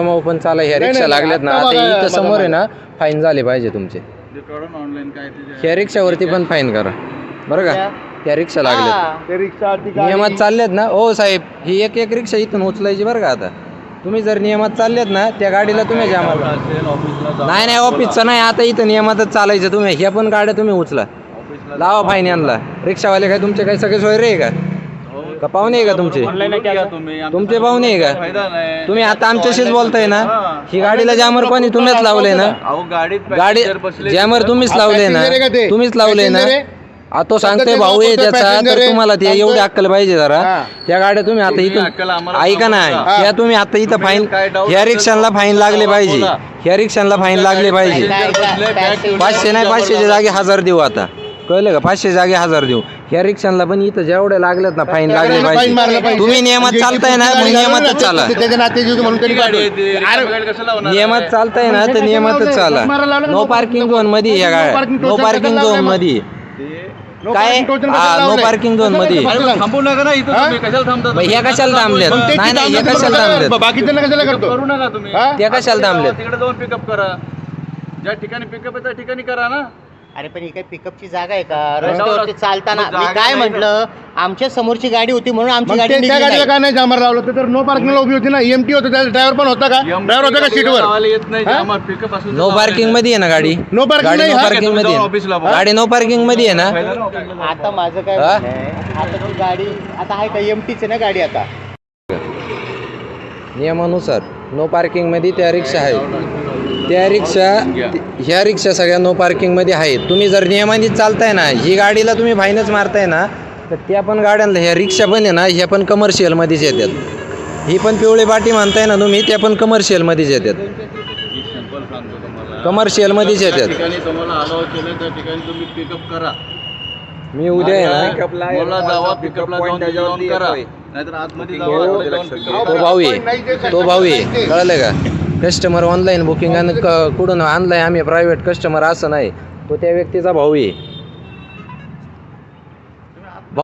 नियम पण चाला. ह्या रिक्षा लागल्यात ना आता इथं समोर आहे ना फाईन झाले पाहिजे तुमचे. ह्या रिक्षावरती पण फाईन करा बरं का. त्या रिक्षा लागल्यात नियमात चालल्यात ना. हो साहेब ही एक एक रिक्षा इथून उचलायची बरं का. आता तुम्ही जर नियमात चालल्यात ना त्या गाडीला तुम्ही जामाला नाही ऑफिसचं नाही. आता इथं नियमातच चालायचं. तुम्ही ह्या पण गाड्या तुम्ही उचला लावा फाईन यांना. रिक्षावाले काय तुमचे काही सगळे सोयरे आहे का पाहुणे आहे का तुमचे पाहुणे आहे का तुम्ही आता आमच्याशीच बोलताय ना. ही गाडीला जॅमर कोणी तुम्हीच लावलंय ना. गाडी जॅमर तुम्हीच लावले ना. तुम्हीच लावले ना. तो सांगतोय भाऊ आहे त्याचा तर तुम्हाला ते एवढी अक्कल पाहिजे जरा. त्या गाड्या तुम्ही आता इथून ऐका ना ह्या तुम्ही आता इथं फाईन ह्या रिक्षांना फाईन लागले पाहिजे. ह्या रिक्षांना फाईन लागले पाहिजे. 500 नाही 500च्या जागी 1000 देऊ. आता कळलं का 500 जागे 1000 देऊ. ह्या रिक्षांना पण इथं जेवढे लागलेत ना फाईन लागले पाहिजे. तुम्ही नियमात चालताय ना मग नियमातच चाला. नियमात चालताय ना तर नियमातच चाला. नो पार्किंग झोन मध्ये ह्या गाड्या नो पार्किंग झोन मध्ये काय नो पार्किंग झोन मध्ये थांबू नका ना इथं. कशाला थांबतात ह्या कशाला थांबल्यात. नाही नाही ह्या कशाला थांबल्यात. बाकीचं कशाला करतो करू नका तुम्ही. त्या कशाला थांबल्यात. तिकडे जाऊन पिकअप करा. ज्या ठिकाणी पिकअप आहे त्या ठिकाणी करा ना. अरे पण ही काही पिकअपची जागा आहे का. रस्त्यावरती चालताना मी काय म्हटलं आमच्या समोरची गाडी होती म्हणून आमची गाडी त्या गाडीला काय नाही जामर लावलं तर नो पार्किंगला उभी होती ना. एमटी होतं त्याचा ड्रायव्हर पण होता का. ड्रायव्हर होता का सीटवर येत नाही आम्हाला पिकअप असलं नो पार्किंग मध्ये आहे ना गाडी. नो गाडी नो पार्किंग मध्ये गाडी नो पार्किंग मध्ये आहे ना. आता माझं काय म्हणणं आहे, आता ती गाडी आता आहे का एमटीच ना गाडी. आता नियमानुसार नो पार्किंग मध्ये त्या रिक्षा आहेत. त्या रिक्षा ह्या रिक्षा सगळ्या नो पार्किंग मध्ये आहेत. तुम्ही जर नियमाने चालताय ना ही गाडीला तुम्ही फाईनच मारताय ना तर त्या पण गाड्यांना ह्या रिक्षा पण आहे ना ह्या पण कमर्शियल मध्येच येतात. ही पण पिवळी पाटी म्हणताय ना तुम्ही त्या पण कमर्शियल मध्येच येतात. कमर्शियल मध्येच येतात. तुम्हाला अलाव केलं त्या ठिकाणी तुम्ही पिकअप करा. मी उद्या आहे ना मला जावा पिकअपला जाऊन करा. नाहीतर आतमध्ये जावा. तो भाऊ आहे कळलं का. कस्टमर ऑनलाईन बुकिंग आणि कुठून आणलाय आम्ही प्रायव्हेट कस्टमर असं नाही. तो त्या व्यक्तीचा भाऊ आहे.